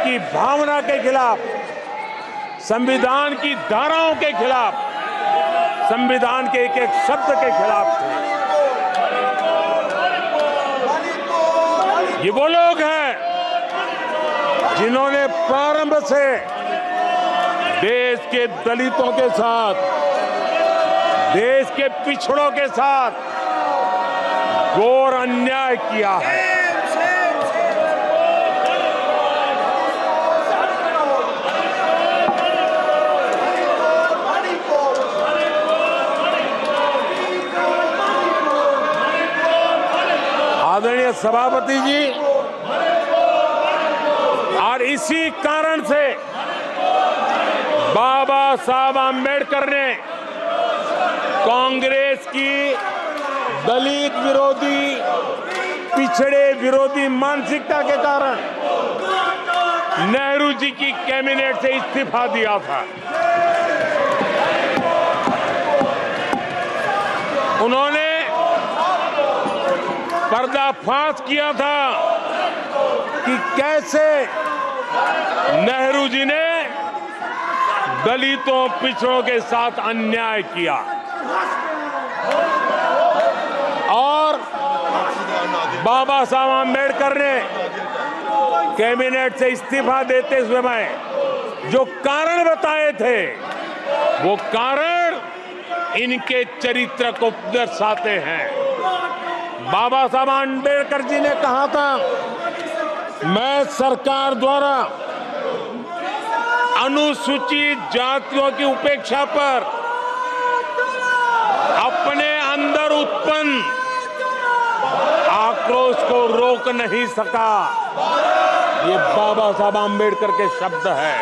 की भावना के खिलाफ, संविधान की धाराओं के खिलाफ, संविधान के एक एक शब्द के खिलाफ थे। ये वो लोग हैं जिन्होंने प्रारंभ से देश के दलितों के साथ, देश के पिछड़ों के साथ घोर अन्याय किया है। आदरणीय सभापति जी, और इसी कारण से बाबा साहब आम्बेडकर ने कांग्रेस की दलित विरोधी, पिछड़े विरोधी मानसिकता के कारण नेहरू जी की कैबिनेट से इस्तीफा दिया था। उन्होंने पर्दाफाश किया था कि कैसे नेहरू जी ने दलितों, पिछड़ों के साथ अन्याय किया और बाबा साहब आम्बेडकर ने कैबिनेट से इस्तीफा देते समय जो कारण बताए थे, वो कारण इनके चरित्र को दर्शाते हैं। बाबा साहब आम्बेडकर जी ने कहा था, मैं सरकार द्वारा अनुसूचित जातियों की उपेक्षा पर अपने अंदर उत्पन्न आक्रोश को रोक नहीं सका। ये बाबा साहब आम्बेडकर के शब्द हैं।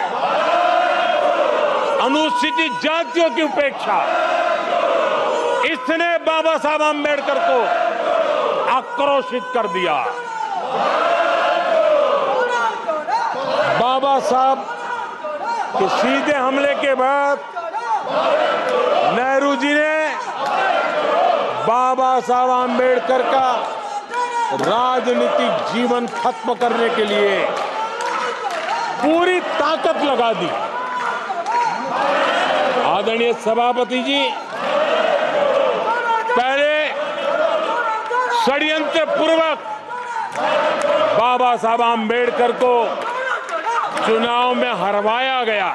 अनुसूचित जातियों की उपेक्षा, इसने बाबा साहब आम्बेडकर को आक्रोशित कर दिया। बाबा साहब के सीधे हमले के बाद नेहरू जी ने बाबा साहब आम्बेडकर का राजनीतिक जीवन खत्म करने के लिए पूरी ताकत लगा दी। आदरणीय सभापति जी, पहले षड्यंत्र पूर्वक बाबा साहब आम्बेडकर को चुनाव में हरवाया गया।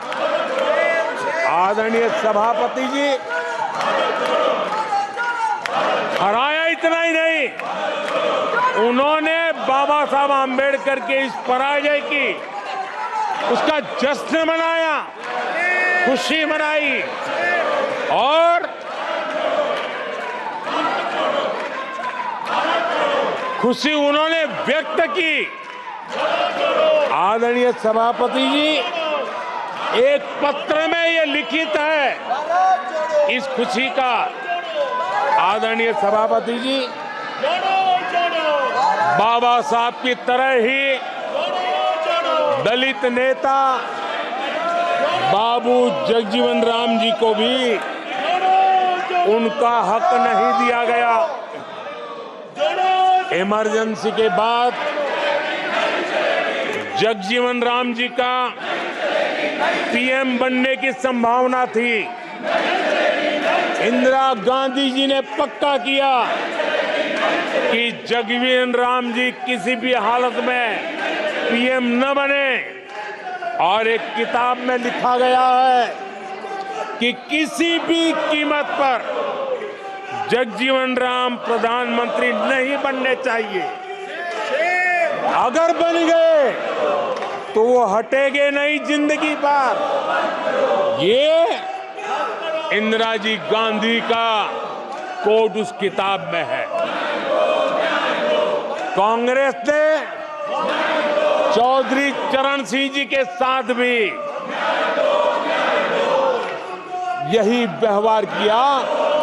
आदरणीय सभापति जी, हराया इतना ही नहीं, उन्होंने बाबा साहब आम्बेडकर के इस पराजय की, उसका जश्न मनाया, खुशी मनाई और खुशी उन्होंने व्यक्त की। आदरणीय सभापति जी, एक पत्र में ये लिखित है इस खुशी का। आदरणीय सभापति जी, बाबा साहब की तरह ही दलित नेता बाबू जगजीवन राम जी को भी उनका हक नहीं दिया गया। इमरजेंसी के बाद जगजीवन राम जी का पीएम बनने की संभावना थी। इंदिरा गांधी जी ने पक्का किया कि जगजीवन राम जी किसी भी हालत में पीएम न बने, और एक किताब में लिखा गया है कि किसी भी कीमत पर जगजीवन राम प्रधानमंत्री नहीं बनने चाहिए। अगर बन गए तो वो हटेंगे नहीं जिंदगी पर। ये इंदिरा जी गांधी का कोट उस किताब में है। कांग्रेस ने चौधरी चरण सिंह जी के साथ भी यही व्यवहार किया,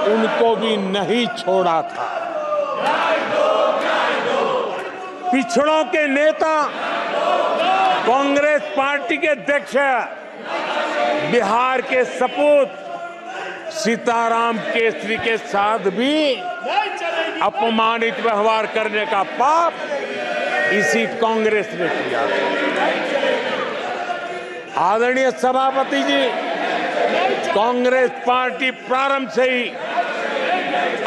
उनको भी नहीं छोड़ा था। पिछड़ों के नेता, कांग्रेस पार्टी के अध्यक्ष बिहार के सपूत सीताराम केसरी के साथ भी अपमानित व्यवहार करने का पाप इसी कांग्रेस ने किया। आदरणीय सभापति जी, कांग्रेस पार्टी प्रारंभ से ही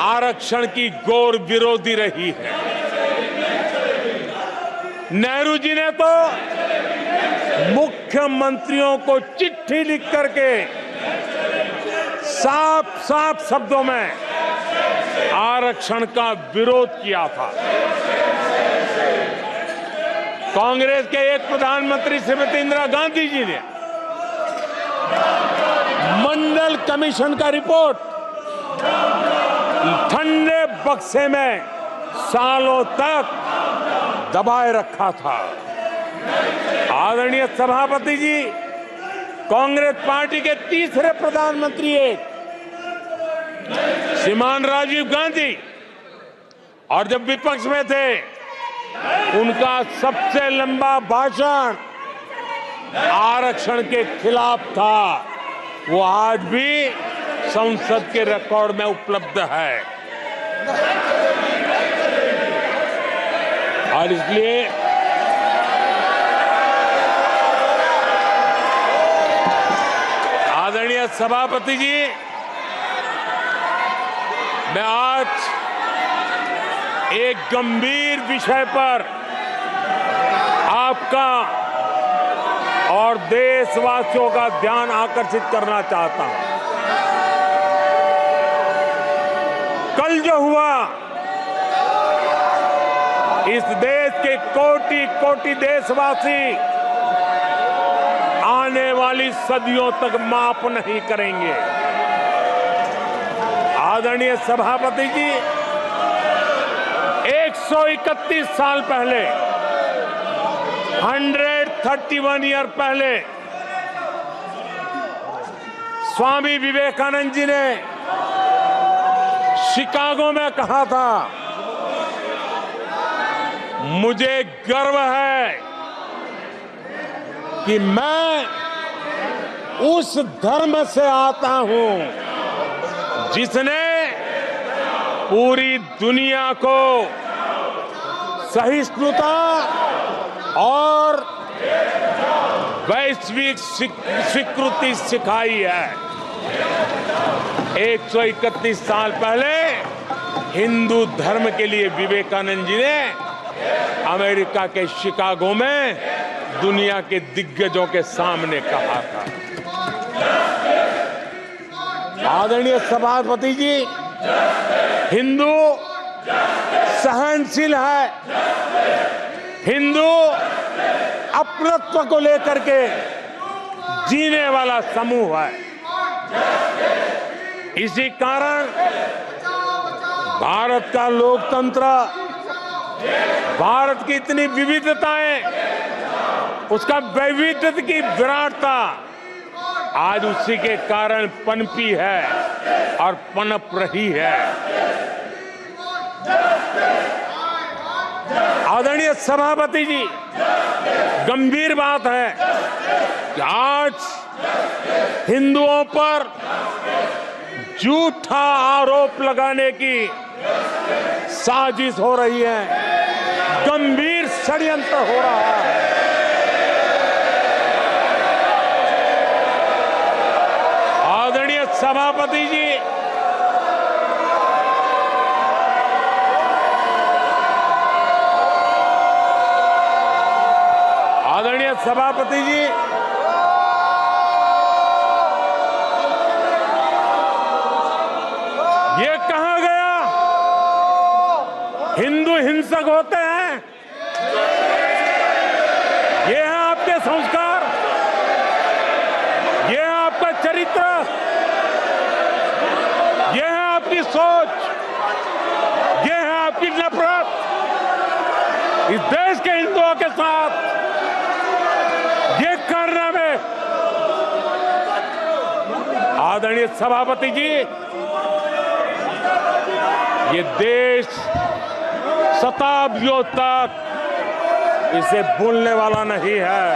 आरक्षण की घोर विरोधी रही है। नेहरू जी ने तो मुख्यमंत्रियों को चिट्ठी लिख करके साफ साफ शब्दों में आरक्षण का विरोध किया था। कांग्रेस के एक प्रधानमंत्री श्रीमती इंदिरा गांधी जी ने मंडल कमीशन का रिपोर्ट ठंडे बक्से में सालों तक दबाए रखा था। आदरणीय सभापति जी, कांग्रेस पार्टी के तीसरे प्रधानमंत्री श्रीमान राजीव गांधी, और जब विपक्ष में थे उनका सबसे लंबा भाषण आरक्षण के खिलाफ था। वो आज भी संसद के रिकॉर्ड में उपलब्ध है। और इसलिए आदरणीय सभापति जी, मैं आज एक गंभीर विषय पर आपका और देशवासियों का ध्यान आकर्षित करना चाहता हूं। कल जो हुआ, इस देश के कोटि कोटि देशवासी आने वाली सदियों तक माफ नहीं करेंगे। आदरणीय सभापति जी, 131 साल पहले, 131 ईयर पहले स्वामी विवेकानंद जी ने शिकागो में कहा था, मुझे गर्व है कि मैं उस धर्म से आता हूं जिसने पूरी दुनिया को सहिष्णुता और वैश्विक स्वीकृति सिखाई है। 131 साल पहले हिंदू धर्म के लिए विवेकानंद जी ने अमेरिका के शिकागो में दुनिया के दिग्गजों के सामने कहा था। आदरणीय सभापति जी, हिंदू सहनशील है, हिंदू अपनत्व को लेकर के जीने वाला समूह है। इसी कारण भारत का लोकतंत्र, भारत की इतनी विविधताएं, उसका वैविध्य की विराटता आज उसी के कारण पनपी है और पनप रही है। आदरणीय सभापति जी, गंभीर बात है कि आज हिंदुओं पर झूठा आरोप लगाने की साजिश हो रही है, गंभीर षड्यंत्र हो रहा है। आदरणीय सभापति जी, आदरणीय सभापति जी, ये कहा गया हिंदू हिंसक होते हैं? ये है आपके संस्कार, ये है आपका चरित्र, ये है आपकी सोच, ये है आपकी नफरत इस देश के हिंदुओं के साथ। ये करने में आदरणीय सभापति जी, ये देश शताब्दियों तक इसे भूलने वाला नहीं है।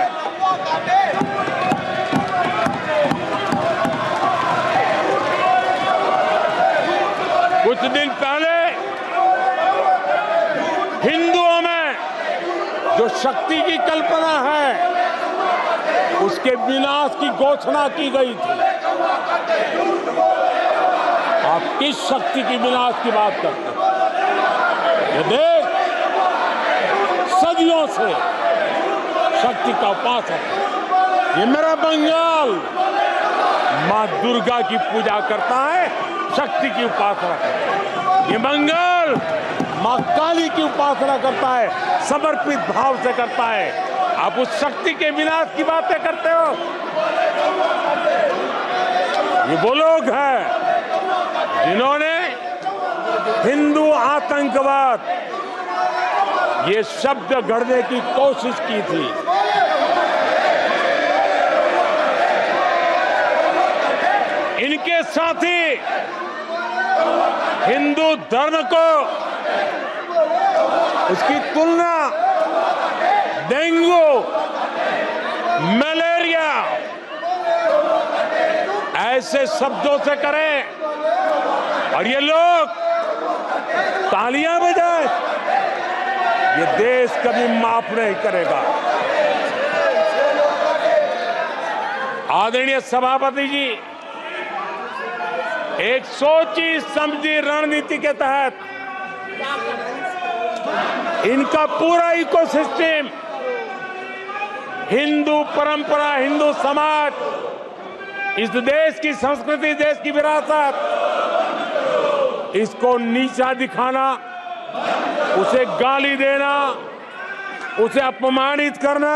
कुछ दिन पहले हिंदुओं में जो शक्ति की कल्पना है, उसके विनाश की घोषणा की गई थी। आप किस शक्ति की विनाश की बात करते हैं? ये देश सदियों से शक्ति का उपासक है। ये मेरा बंगाल मां दुर्गा की पूजा करता है, शक्ति की उपासना करता है। ये बंगाल मां काली की उपासना करता है, समर्पित भाव से करता है। आप उस शक्ति के विनाश की बातें करते हो। ये वो लोग हैं जिन्होंने हिंदू आतंकवाद ये शब्द गढ़ने की कोशिश की थी। इनके साथी हिंदू धर्म को उसकी तुलना डेंगू, मलेरिया ऐसे शब्दों से करें और ये लोग तालियां बजाएं, ये देश कभी माफ नहीं करेगा। आदरणीय सभापति जी, एक सोची समझी रणनीति के तहत इनका पूरा इकोसिस्टम, हिंदू परंपरा, हिंदू समाज, इस देश की संस्कृति, देश की विरासत, इसको नीचा दिखाना, उसे गाली देना, उसे अपमानित करना,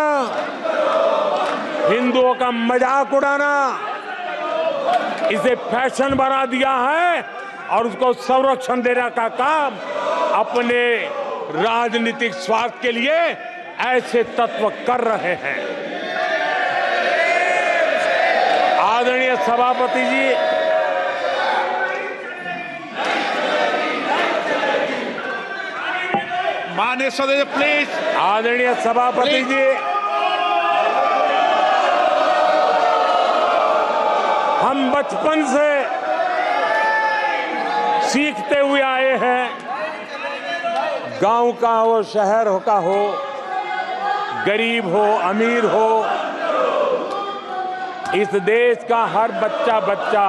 हिंदुओं का मजाक उड़ाना, इसे फैशन बना दिया है और उसको संरक्षण देने का काम अपने राजनीतिक स्वार्थ के लिए ऐसे तत्व कर रहे हैं। आदरणीय सभापति जी, माननीय सदस्य प्लीज। आदरणीय सभापति जी, हम बचपन से सीखते हुए आए हैं, गांव का हो, शहर का हो, गरीब हो, अमीर हो, इस देश का हर बच्चा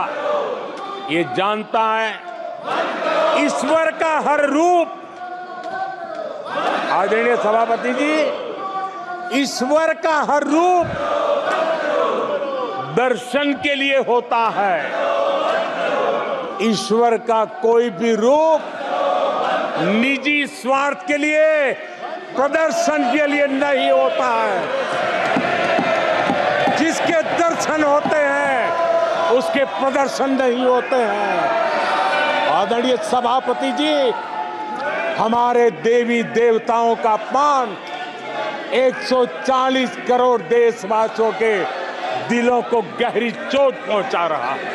ये जानता है ईश्वर का हर रूप, आदरणीय सभापति जी, ईश्वर का हर रूप दर्शन के लिए होता है। ईश्वर का कोई भी रूप निजी स्वार्थ के लिए, प्रदर्शन के लिए नहीं होता है। जिसके दर्शन होते हैं उसके प्रदर्शन नहीं होते हैं। आदरणीय सभापति जी, हमारे देवी देवताओं का अपमान 140 करोड़ देशवासियों के दिलों को गहरी चोट पहुंचा रहा है।